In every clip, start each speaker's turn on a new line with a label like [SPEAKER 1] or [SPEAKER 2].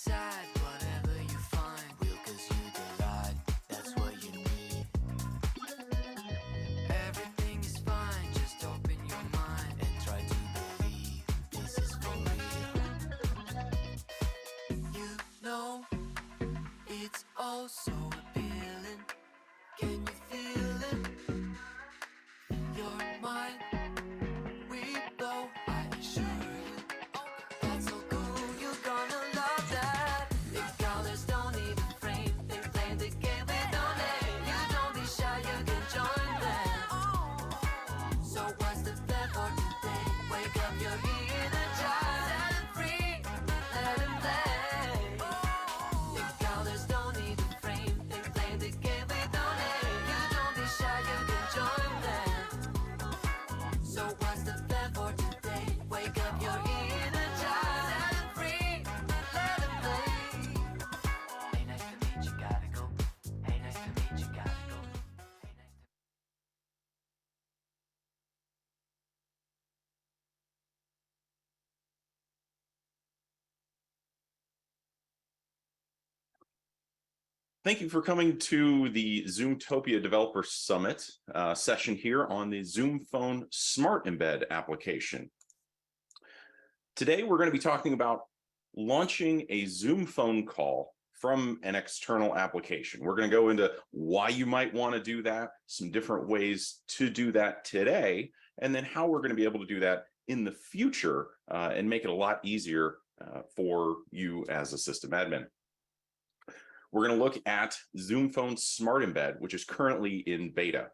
[SPEAKER 1] inside, whatever you find, real 'cause you delight, that's what you need. Everything is fine, just open your mind and try to believe this is for real. You know, it's all so appealing. Can you feel it? Your mind, we blow, I assure you. That's so cool, you're gonna love that. The colors don't need a frame, they play the game with no name. You don't be shy, you can join them. So what's the plan for today? Wake up your inner child, set them free, let them play. The colors don't need a frame, they play the game with no name. You don't be shy, you can join them. So what's the plan for today? Wake up your inner child, set them free, let them play. Hey, nice to meet you, gotta go. Hey, nice to meet you, gotta go. Hey, nice to
[SPEAKER 2] Thank you for coming to the Zoomtopia Developer Summit session here on the Zoom Phone Smart Embed application. Today, we're going to be talking about launching a Zoom phone call from an external application. We're going to go into why you might want to do that, some different ways to do that today, and then how we're going to be able to do that in the future and make it a lot easier for you as a system admin. We're going to look at Zoom Phone Smart Embed, which is currently in beta.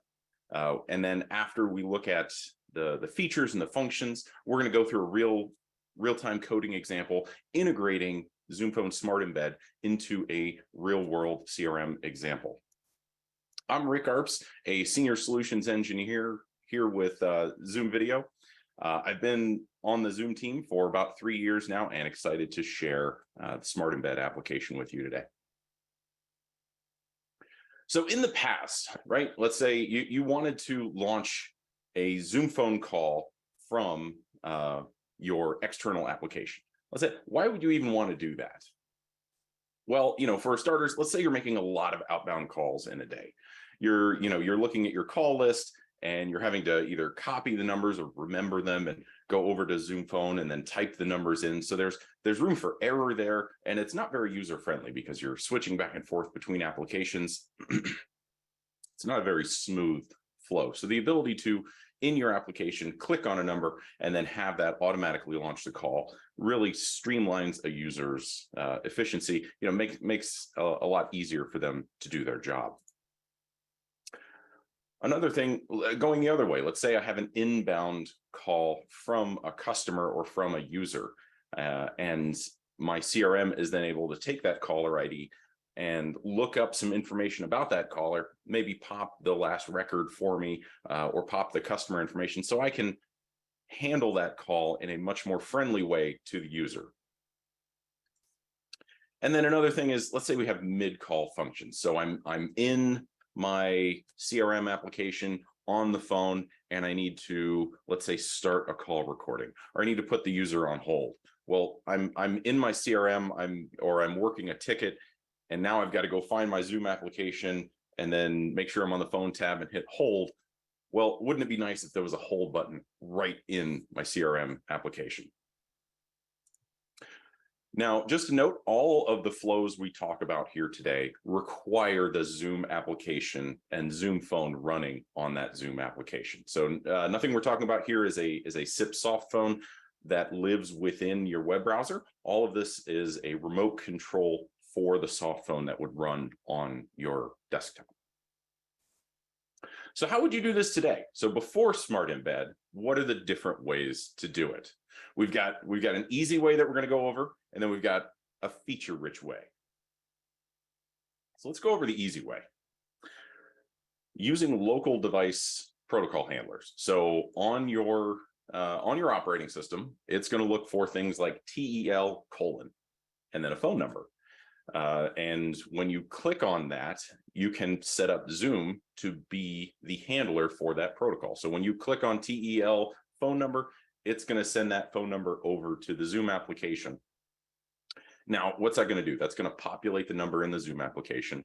[SPEAKER 2] And then after we look at the features and the functions, we're going to go through a real-time coding example, integrating Zoom Phone Smart Embed into a real-world CRM example. I'm Rick Arps, a senior solutions engineer here with Zoom Video. I've been on the Zoom team for about 3 years now and excited to share the Smart Embed application with you today. So in the past, right, let's say you wanted to launch a Zoom phone call from your external application. Let's say, why would you even want to do that? Well, for starters, let's say you're making a lot of outbound calls in a day. You're looking at your call list and you're having to either copy the numbers or remember them and go over to Zoom Phone and then type the numbers in. So there's room for error there, and it's not very user-friendly because you're switching back and forth between applications. It's not a very smooth flow. So the ability to, in your application, click on a number and then have that automatically launch the call really streamlines a user's efficiency, makes a lot easier for them to do their job. Another thing, going the other way, let's say I have an inbound call from a customer or from a user, and my CRM is then able to take that caller ID and look up some information about that caller, maybe pop the last record for me, or pop the customer information so I can handle that call in a much more friendly way to the user. And then another thing is, let's say we have mid-call functions. So I'm in my CRM application on the phone and I need to, let's say, start a call recording, or I need to put the user on hold. Well, I'm in my CRM, I'm working a ticket, and now I've got to go find my Zoom application and then make sure I'm on the phone tab and hit hold. Well, wouldn't it be nice if there was a hold button right in my CRM application? Now, just to note, all of the flows we talk about here today require the Zoom application and Zoom Phone running on that Zoom application. So nothing we're talking about here is a SIP soft phone that lives within your web browser. All of this is a remote control for the soft phone that would run on your desktop. So how would you do this today? So before Smart Embed, what are the different ways to do it? We've got an easy way that we're going to go over, and then we've got a feature-rich way. So let's go over the easy way. Using local device protocol handlers. So on your operating system, it's going to look for things like TEL : and then a phone number. And when you click on that, you can set up Zoom to be the handler for that protocol. So when you click on TEL phone number, it's going to send that phone number over to the Zoom application. Now, what's that going to do? That's going to populate the number in the Zoom application.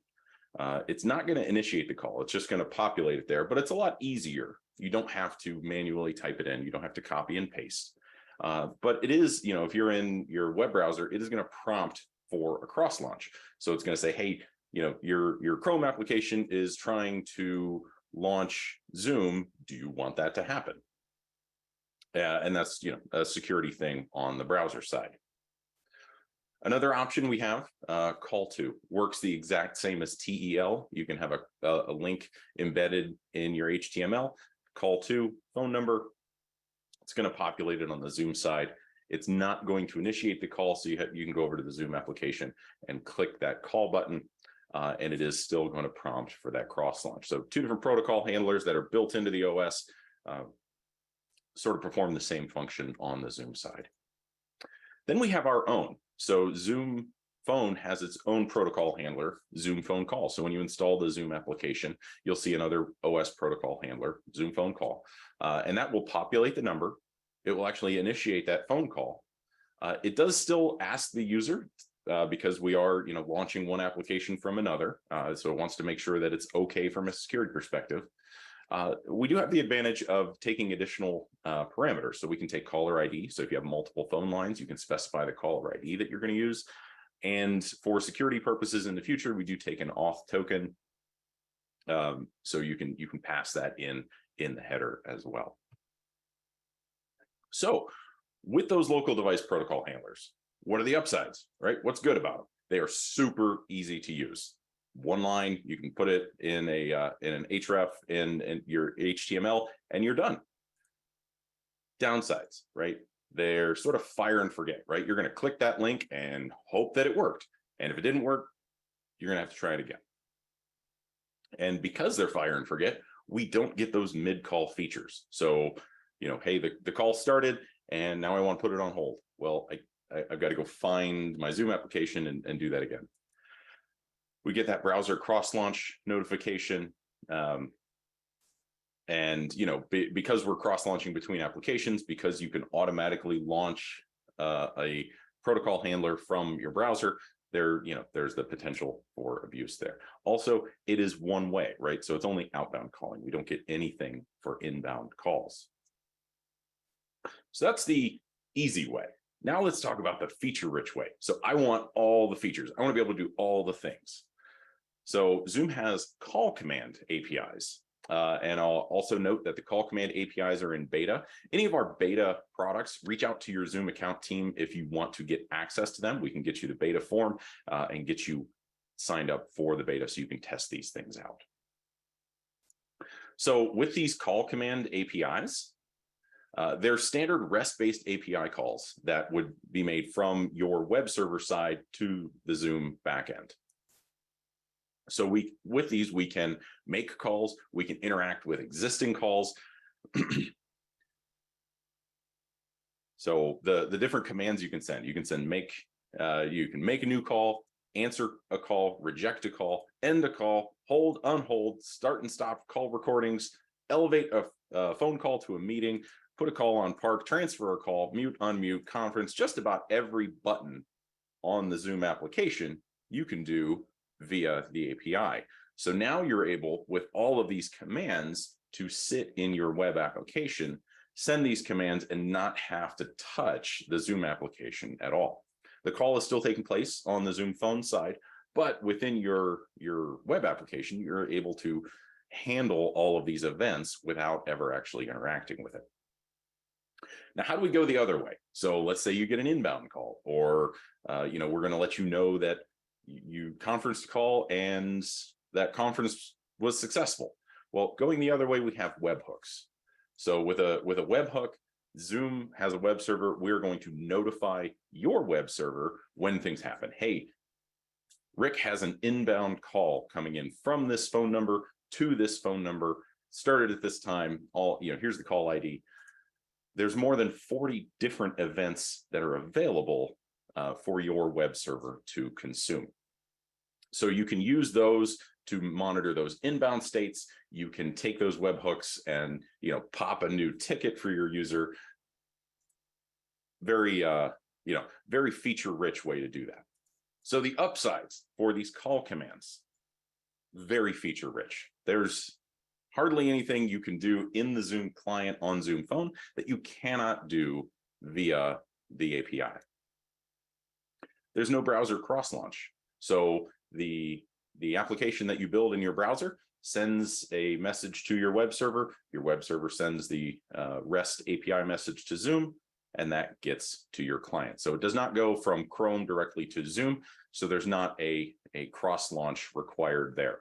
[SPEAKER 2] It's not going to initiate the call. It's just going to populate it there, but it's a lot easier. You don't have to manually type it in. You don't have to copy and paste. But it is, if you're in your web browser, it is going to prompt for a cross launch. So it's going to say, hey, your Chrome application is trying to launch Zoom. Do you want that to happen? And that's, a security thing on the browser side. Another option we have, call to, works the exact same as TEL. You can have a link embedded in your HTML, call to, phone number. It's going to populate it on the Zoom side. It's not going to initiate the call, so you can go over to the Zoom application and click that call button, and it is still going to prompt for that cross launch. So two different protocol handlers that are built into the OS sort of perform the same function on the Zoom side. Then we have our own. So Zoom Phone has its own protocol handler, Zoom Phone Call. So when you install the Zoom application, you'll see another OS protocol handler, Zoom Phone Call, and that will populate the number. It will actually initiate that phone call. It does still ask the user because we are, launching one application from another. So it wants to make sure that it's okay from a security perspective. We do have the advantage of taking additional parameters. So we can take caller ID. So if you have multiple phone lines, you can specify the caller ID that you're going to use. And for security purposes in the future, we do take an auth token. So you can pass that in the header as well. So with those local device protocol handlers, what are the upsides, right? What's good about them? They are super easy to use. One line, you can put it in an href in your HTML, and you're done. Downsides, right? They're sort of fire and forget, right? You're going to click that link and hope that it worked. And if it didn't work, you're going to have to try it again. And because they're fire and forget, we don't get those mid-call features. So, hey, the call started and now I want to put it on hold. Well, I've got to go find my Zoom application and do that again. We get that browser cross-launch notification. And, because we're cross-launching between applications, because you can automatically launch a protocol handler from your browser, there's the potential for abuse there. Also, it is one way, right? So it's only outbound calling. We don't get anything for inbound calls. So that's the easy way. Now let's talk about the feature-rich way. So I want all the features. I want to be able to do all the things. So Zoom has call command APIs. And I'll also note that the call command APIs are in beta. Any of our beta products, reach out to your Zoom account team if you want to get access to them. We can get you the beta form and get you signed up for the beta so you can test these things out. So with these call command APIs, they're standard REST-based API calls that would be made from your web server side to the Zoom backend. So with these, we can make calls, we can interact with existing calls. So the different commands you can send you can make a new call, answer a call, reject a call, end a call, hold, unhold, start and stop call recordings, elevate a phone call to a meeting, put a call on park, transfer a call, mute, unmute, conference. Just about every button on the Zoom application you can do via the API. So now you're able, with all of these commands, to sit in your web application, send these commands, and not have to touch the Zoom application at all. The call is still taking place on the Zoom phone side, but within your web application, you're able to handle all of these events without ever actually interacting with it. Now, how do we go the other way? So let's say you get an inbound call, or we're going to let you know that you conferenced call and that conference was successful. Well, going the other way, we have webhooks. So with a webhook, Zoom has a web server. We're going to notify your web server when things happen. Hey, Rick has an inbound call coming in from this phone number to this phone number, started at this time. Here's the call ID. There's more than 40 different events that are available for your web server to consume. So you can use those to monitor those inbound states. You can take those webhooks and pop a new ticket for your user. Very very feature-rich way to do that. So the upsides for these call commands, very feature rich. There's hardly anything you can do in the Zoom client on Zoom Phone that you cannot do via the API. There's no browser cross launch. So the application that you build in your browser sends a message to your web server sends the REST API message to Zoom, and that gets to your client. So it does not go from Chrome directly to Zoom. So there's not a cross launch required there.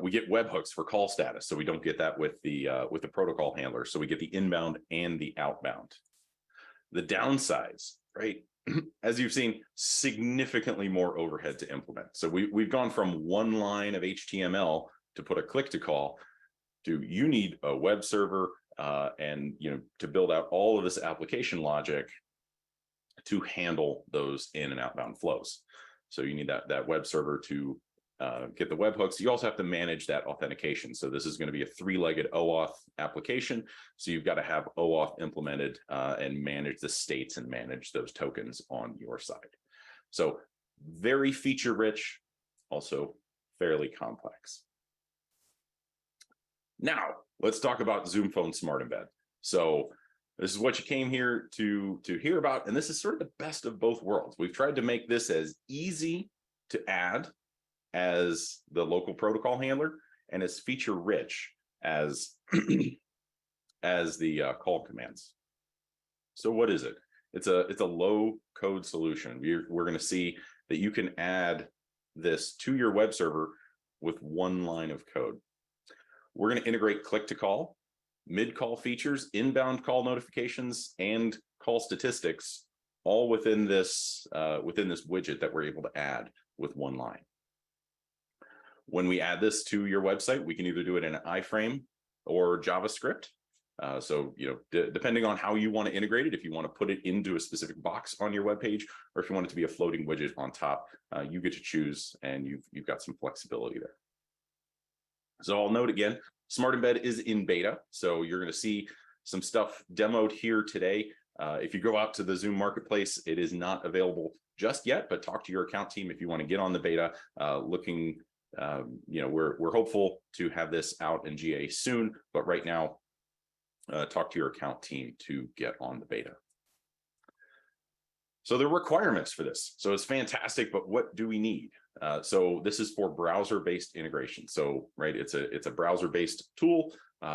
[SPEAKER 2] We get webhooks for call status, so we don't get that with the protocol handler. So we get the inbound and the outbound. The downsides, right? As you've seen, significantly more overhead to implement. So we've gone from one line of HTML to put a click to call to you need a web server and to build out all of this application logic to handle those in and outbound flows. So you need that web server to get the webhooks. You also have to manage that authentication. So this is going to be a three-legged OAuth application. So you've got to have OAuth implemented and manage the states and manage those tokens on your side. So very feature rich, also fairly complex. Now let's talk about Zoom Phone Smart Embed. So this is what you came here to hear about, and this is sort of the best of both worlds. We've tried to make this as easy to add as the local protocol handler and as feature rich as as the call commands. So what is it? It's a low code solution. We're going to see that you can add this to your web server with one line of code. We're going to integrate click to call, mid call features, inbound call notifications, and call statistics all within this widget that we're able to add with one line. When we add this to your website, we can either do it in an iframe or JavaScript. So, depending on how you want to integrate it, if you want to put it into a specific box on your web page, or if you want it to be a floating widget on top, you get to choose, and you've got some flexibility there. So I'll note again, Smart Embed is in beta. So you're going to see some stuff demoed here today. If you go out to the Zoom Marketplace, it is not available just yet, but talk to your account team if you want to get on the beta. We're hopeful to have this out in GA soon, but right now, talk to your account team to get on the beta. So the requirements for this. So it's fantastic, but what do we need? So this is for browser-based integration. So, right, it's a browser-based tool.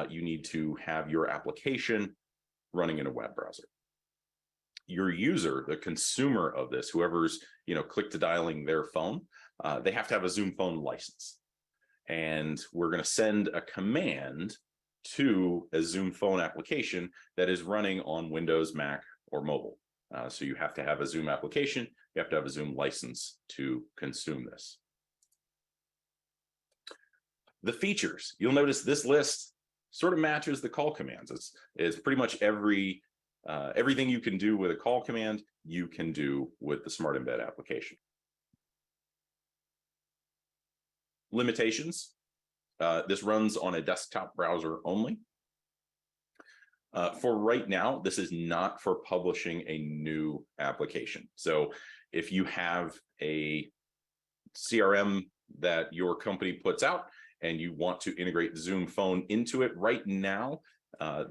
[SPEAKER 2] You need to have your application running in a web browser. Your user, the consumer of this, whoever's click to dialing their phone, they have to have a Zoom Phone license. And we're going to send a command to a Zoom Phone application that is running on Windows, Mac, or mobile. So you have to have a Zoom application, you have to have a Zoom license to consume this. The features, you'll notice this list sort of matches the call commands. It's pretty much everything you can do with a call command, you can do with the Smart Embed application. Limitations, this runs on a desktop browser only. For right now, this is not for publishing a new application. So if you have a CRM that your company puts out and you want to integrate Zoom Phone into it right now,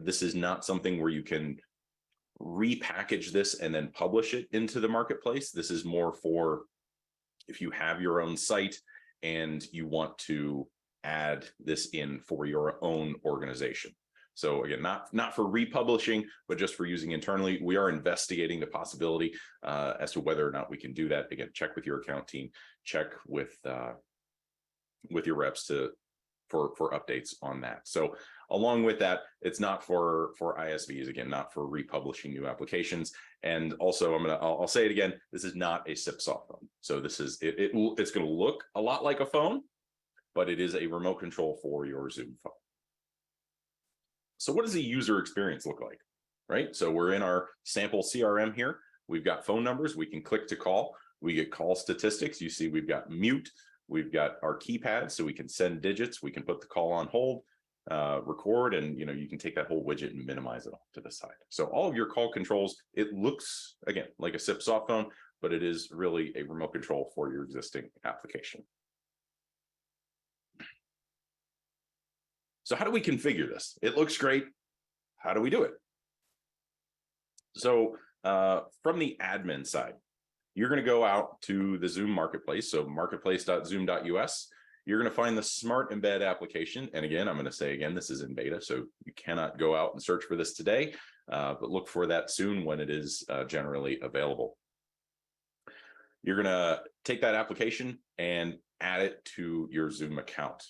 [SPEAKER 2] this is not something where you can repackage this and then publish it into the marketplace. This is more for if you have your own site and you want to add this in for your own organization. So again, not for republishing, but just for using internally. We are investigating the possibility as to whether or not we can do that. Again, check with your account team, check with your reps for updates on that. So along with that, it's not for ISVs, again, not for republishing new applications. And also, I'll say it again, this is not a SIP soft phone. So this is it's going to look a lot like a phone, but it is a remote control for your Zoom phone. So what does the user experience look like, right? So we're in our sample CRM here. We've got phone numbers. We can click to call. We get call statistics. You see we've got mute. We've got our keypad, so we can send digits. We can put the call on hold. record, and you can take that whole widget and minimize it off to the side. So all of your call controls, it looks again like a SIP soft phone, but it is really a remote control for your existing application. So how do we configure this? It looks great. How do we do it? So from the admin side, you're going to go out to the Zoom marketplace. So marketplace.zoom.us. You're going to find the Smart Embed application. And again, I'm going to say again, this is in beta, so you cannot go out and search for this today, but look for that soon when it is generally available. You're going to take that application and add it to your Zoom account.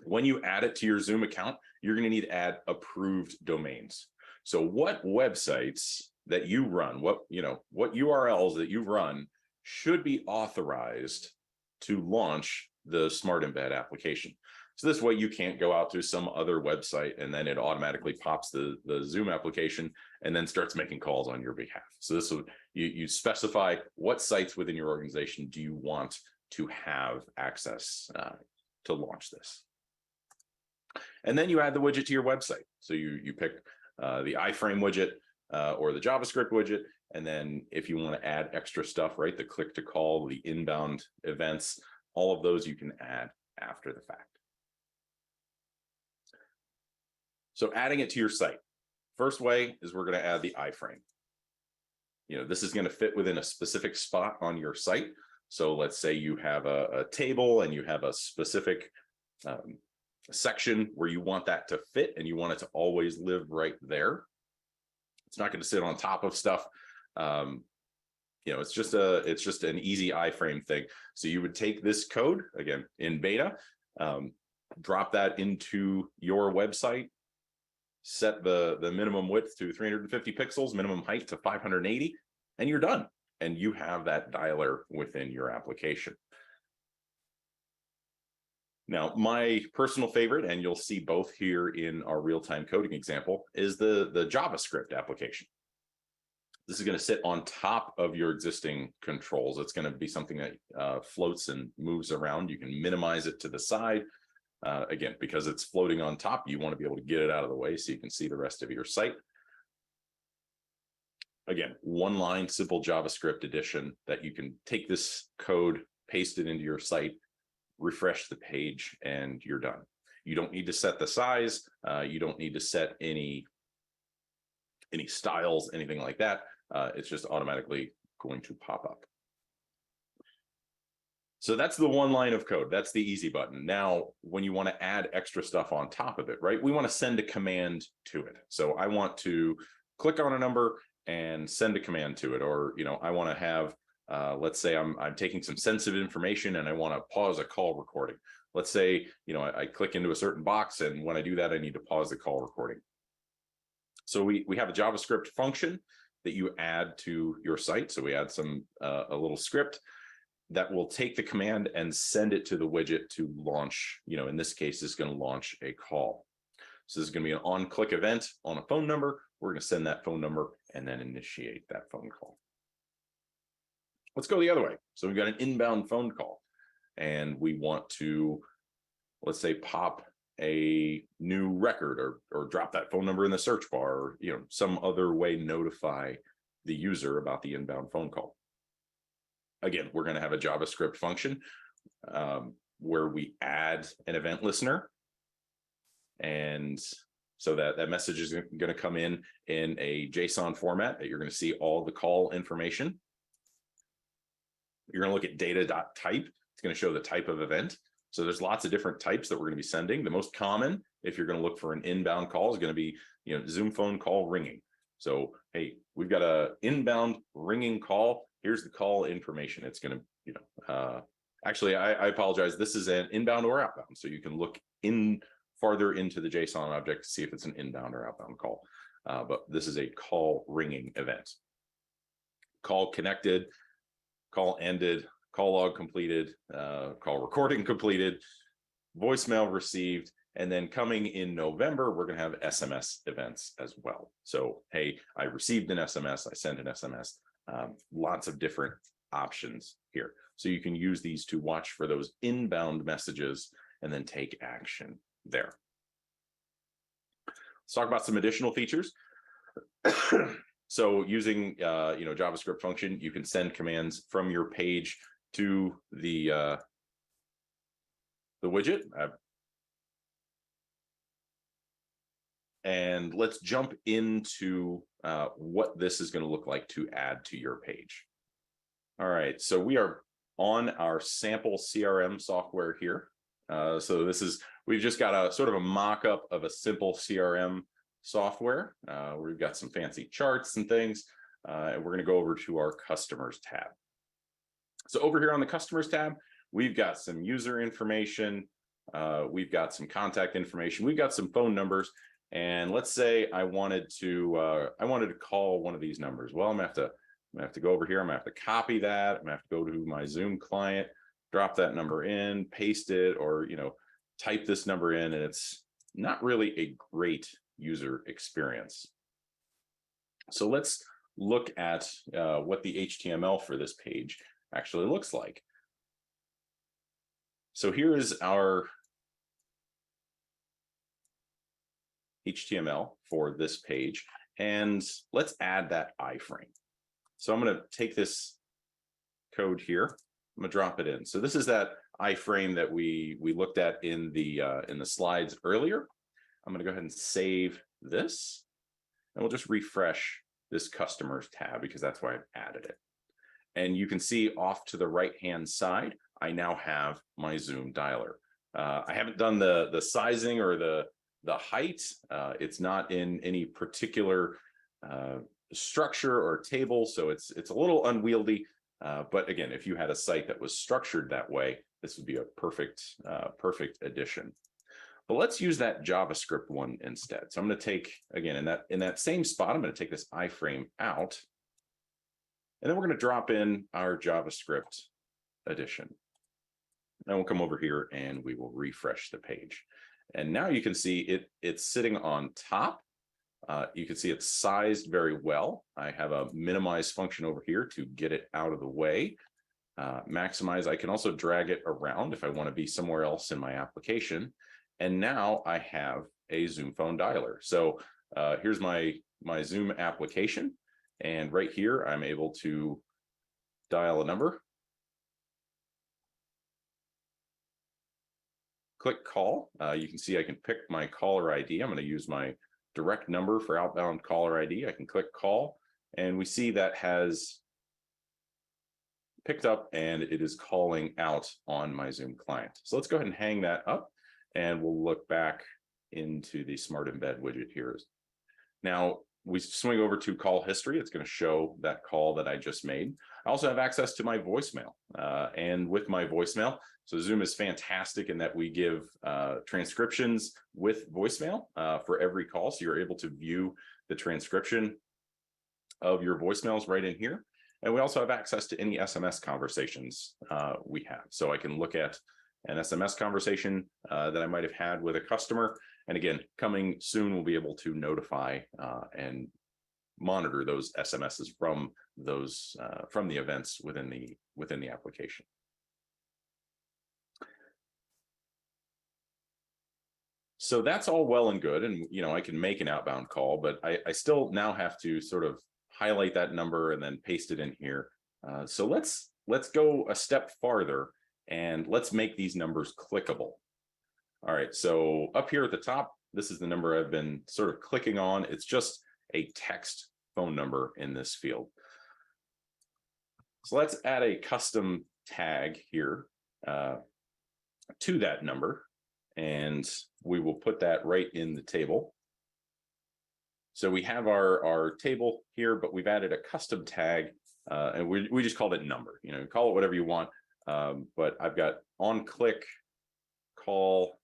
[SPEAKER 2] When you add it to your Zoom account, you're going to need to add approved domains. So what websites that you run, what URLs that you run should be authorized to launch the Smart Embed application. So this way you can't go out to some other website and then it automatically pops the Zoom application and then starts making calls on your behalf. So this will, you specify what sites within your organization do you want to have access to launch this. And then you add the widget to your website. So you pick the iframe widget or the JavaScript widget. And then if you want to add extra stuff, right, the click to call, the inbound events, all of those you can add after the fact. So adding it to your site. First way is we're going to add the iframe. This is going to fit within a specific spot on your site. So let's say you have a table and you have a specific section where you want that to fit and you want it to always live right there. It's not going to sit on top of stuff. It's just an easy iframe thing. So you would take this code again in beta, drop that into your website, set the minimum width to 350 pixels, minimum height to 580, and you're done. And you have that dialer within your application. Now, my personal favorite, and you'll see both here in our real-time coding example, is the JavaScript application. This is going to sit on top of your existing controls. It's going to be something that floats and moves around. You can minimize it to the side. Again, because it's floating on top, you want to be able to get it out of the way so you can see the rest of your site. Again, one line, simple JavaScript edition that you can take this code, paste it into your site, refresh the page, and you're done. You don't need to set the size. You don't need to set any styles, anything like that. It's just automatically going to pop up. So that's the one line of code. That's the easy button. Now, when you want to add extra stuff on top of it, right? We want to send a command to it. So I want to click on a number and send a command to it. Or, I want to have, let's say I'm taking some sensitive information and I want to pause a call recording. Let's say, I click into a certain box, and when I do that, I need to pause the call recording. So we have a JavaScript function that you add to your site. So we add a little script that will take the command and send it to the widget to launch, in this case, it's going to launch a call. So this is going to be an on-click event on a phone number. We're going to send that phone number and then initiate that phone call. Let's go the other way. So we've got an inbound phone call and we want to, let's say, pop a new record or drop that phone number in the search bar, or some other way notify the user about the inbound phone call. Again, we're going to have a JavaScript function where we add an event listener, and so that message is going to come in a JSON format that you're going to see all the call information. You're going to look at data.type. It's going to show the type of event. So there's lots of different types that we're going to be sending. The most common, if you're going to look for an inbound call, is going to be Zoom phone call ringing. So, hey, we've got a inbound ringing call. Here's the call information. It's going to, actually, I apologize. This is an inbound or outbound. So you can look farther into the JSON object to see if it's an inbound or outbound call. But this is a call ringing event. Call connected, call ended, call log completed, call recording completed, voicemail received, and then coming in November, we're going to have SMS events as well. So, hey, I received an SMS, I sent an SMS, lots of different options here. So you can use these to watch for those inbound messages and then take action there. Let's talk about some additional features. So using JavaScript function, you can send commands from your page to the widget. And let's jump into what this is going to look like to add to your page. All right, so we are on our sample CRM software here. So we've just got a sort of a mock-up of a simple CRM software. We've got some fancy charts and things, and we're going to go over to our customers tab. So over here on the customers tab, we've got some user information. We've got some contact information. We've got some phone numbers. And let's say I wanted to call one of these numbers. Well, I'm gonna have to go over here. I'm gonna have to copy that. I'm gonna have to go to my Zoom client, drop that number in, paste it, or type this number in, and it's not really a great user experience. So let's look at what the HTML for this page actually looks like. So here is our HTML for this page, and let's add that iframe. So I'm going to take this code here. I'm going to drop it in. So this is that iframe that we looked at in the slides earlier. I'm going to go ahead and save this, and we'll just refresh this customers tab because that's why I've added it. And you can see off to the right-hand side, I now have my Zoom dialer. I haven't done the sizing or the height. It's not in any particular structure or table, so it's a little unwieldy. But again, if you had a site that was structured that way, this would be a perfect addition. But let's use that JavaScript one instead. So I'm going to take, again, in that same spot, I'm going to take this iframe out, and then we're going to drop in our JavaScript addition. Then we'll come over here and we will refresh the page. And now you can see it's sitting on top. You can see it's sized very well. I have a minimize function over here to get it out of the way. Maximize, I can also drag it around if I want to be somewhere else in my application. And now I have a Zoom phone dialer. So here's my Zoom application. And right here, I'm able to dial a number. Click call. You can see I can pick my caller ID. I'm going to use my direct number for outbound caller ID. I can click call, and we see that has picked up and it is calling out on my Zoom client. So let's go ahead and hang that up, and we'll look back into the Smart Embed widget here. Now we swing over to call history. It's going to show that call that I just made. I also have access to my voicemail, and with my voicemail, so Zoom is fantastic in that we give transcriptions with voicemail for every call. So you're able to view the transcription of your voicemails right in here. And we also have access to any SMS conversations we have. So I can look at an SMS conversation that I might have had with a customer. And again, coming soon, we'll be able to notify and monitor those SMSs from those from the events within the application. So that's all well and good, and I can make an outbound call, but I still now have to sort of highlight that number and then paste it in here. So let's go a step farther and let's make these numbers clickable. All right, so up here at the top, this is the number I've been sort of clicking on. It's just a text phone number in this field. So let's add a custom tag here to that number, and we will put that right in the table. So we have our table here, but we've added a custom tag, and we just called it number. Call it whatever you want, but I've got on click call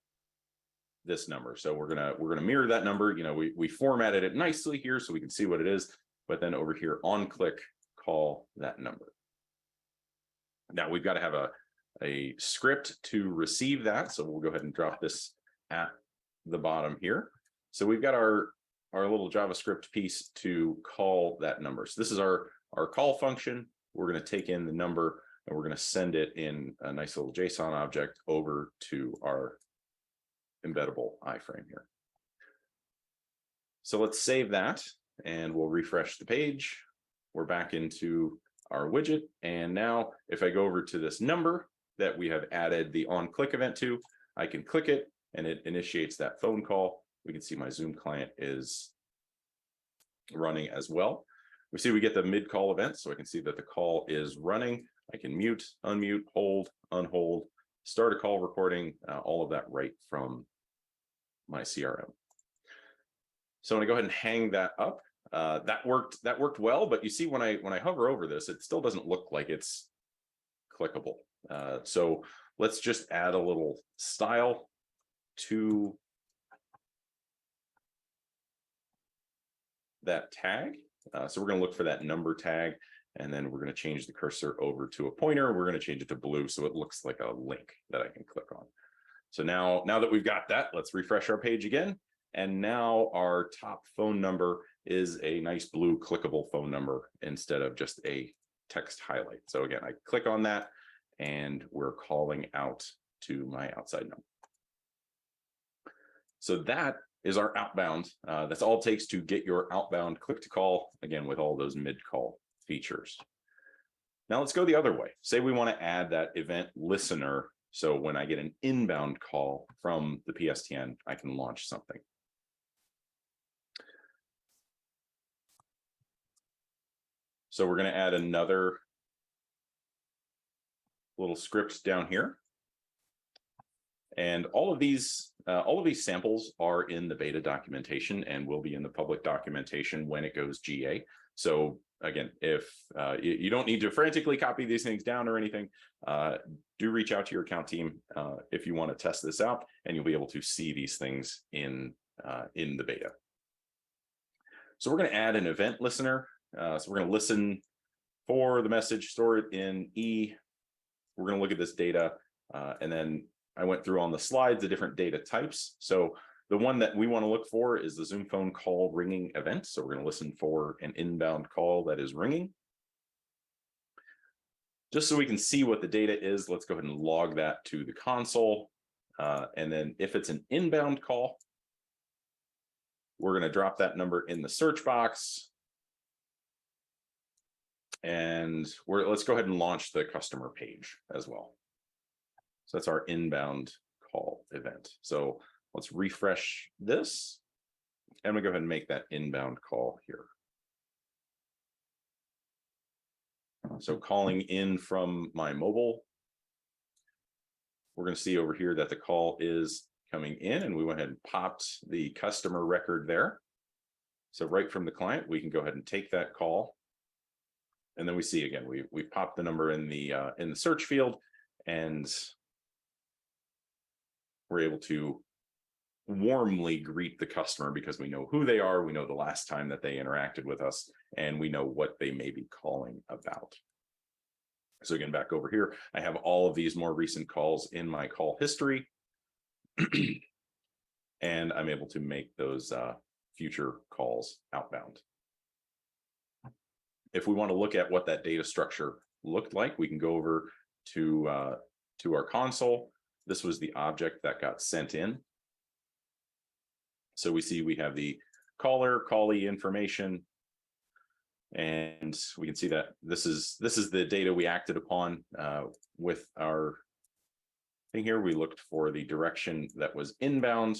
[SPEAKER 2] this number. So we're gonna mirror that number. We formatted it nicely here so we can see what it is, but then over here on click call that number. Now we've got to have a script to receive that, so we'll go ahead and drop this at the bottom here. So we've got our little JavaScript piece to call that number. So this is our call function. We're going to take in the number and we're going to send it in a nice little JSON object over to our embeddable iframe here. So let's save that and we'll refresh the page. We're back into our widget. And now if I go over to this number that we have added the on-click event to, I can click it and it initiates that phone call. We can see my Zoom client is running as well. We see we get the mid-call event, so I can see that the call is running. I can mute, unmute, hold, unhold, start a call recording, all of that right from my CRM. So I'm gonna go ahead and hang that up. That worked well, but you see when I hover over this, it still doesn't look like it's clickable. So let's just add a little style to that tag. So we're going to look for that number tag, and then we're going to change the cursor over to a pointer. We're going to change it to blue so it looks like a link that I can click on. So now that we've got that, let's refresh our page again. And now our top phone number is a nice blue clickable phone number instead of just a text highlight. So again, I click on that and we're calling out to my outside number. So that is our outbound. That's all it takes to get your outbound click to call, again, with all those mid-call features. Now let's go the other way. Say we want to add that event listener. So when I get an inbound call from the PSTN, I can launch something. So we're going to add another little script down here. And all of these samples are in the beta documentation and will be in the public documentation when it goes GA. So again, if you don't need to frantically copy these things down or anything, do reach out to your account team if you want to test this out, and you'll be able to see these things in the beta. So we're going to add an event listener. So we're going to listen for the message, store it in E. We're going to look at this data, and then I went through on the slides the different data types. So the one that we want to look for is the Zoom phone call ringing event. So we're going to listen for an inbound call that is ringing. Just so we can see what the data is, let's go ahead and log that to the console. And then if it's an inbound call, we're going to drop that number in the search box. And let's go ahead and launch the customer page as well. So that's our inbound call event. So let's refresh this. And we'll go ahead and make that inbound call here. So calling in from my mobile, we're going to see over here that the call is coming in, and we went ahead and popped the customer record there. So right from the client, we can go ahead and take that call. And then we see again, we popped the number in the search field, and we're able to warmly greet the customer because we know who they are, we know the last time that they interacted with us, and we know what they may be calling about. So again, back over here, I have all of these more recent calls in my call history, and I'm able to make those future calls outbound. If we want to look at what that data structure looked like, we can go over to our console. This was the object that got sent in. So we see we have the caller, callee information, and we can see that this is the data we acted upon with our thing here. We looked for the direction that was inbound.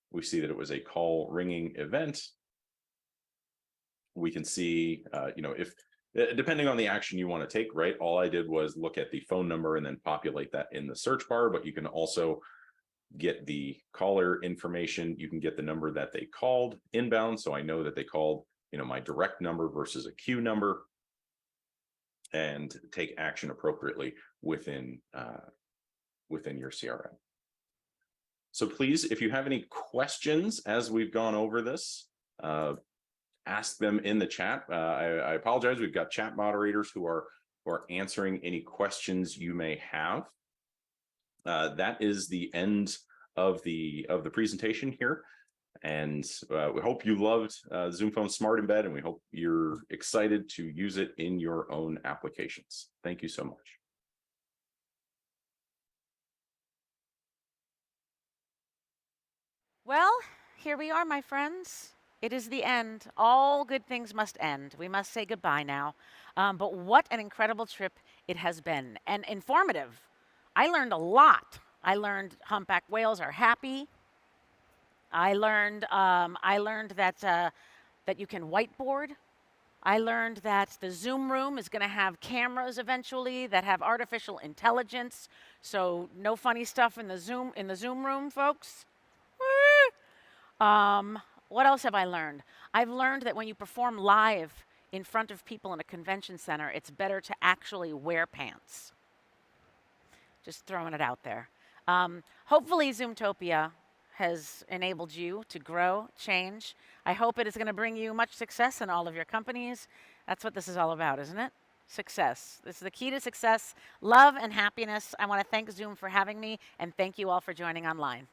[SPEAKER 2] We see that it was a call ringing event. We can see, if depending on the action you want to take, right? All I did was look at the phone number and then populate that in the search bar, but you can also get the caller information. You can get the number that they called inbound. So I know that they called, my direct number versus a queue number, and take action appropriately within your CRM. So please, if you have any questions as we've gone over this, ask them in the chat. I apologize. We've got chat moderators who are answering any questions you may have. That is the end of the presentation here. And we hope you loved Zoom Phone Smart Embed, and we hope you're excited to use it in your own applications. Thank you so much.
[SPEAKER 3] Well, here we are, my friends. It is the end. All good things must end. We must say goodbye now. But what an incredible trip it has been, and informative. I learned a lot. I learned humpback whales are happy. I learned that you can whiteboard. I learned that the Zoom room is going to have cameras eventually that have artificial intelligence. So no funny stuff in the Zoom room, folks. What else have I learned? I've learned that when you perform live in front of people in a convention center, it's better to actually wear pants. Just throwing it out there. Hopefully, Zoomtopia has enabled you to grow, change. I hope it is going to bring you much success in all of your companies. That's what this is all about, isn't it? Success. This is the key to success, love and happiness. I want to thank Zoom for having me, and thank you all for joining online.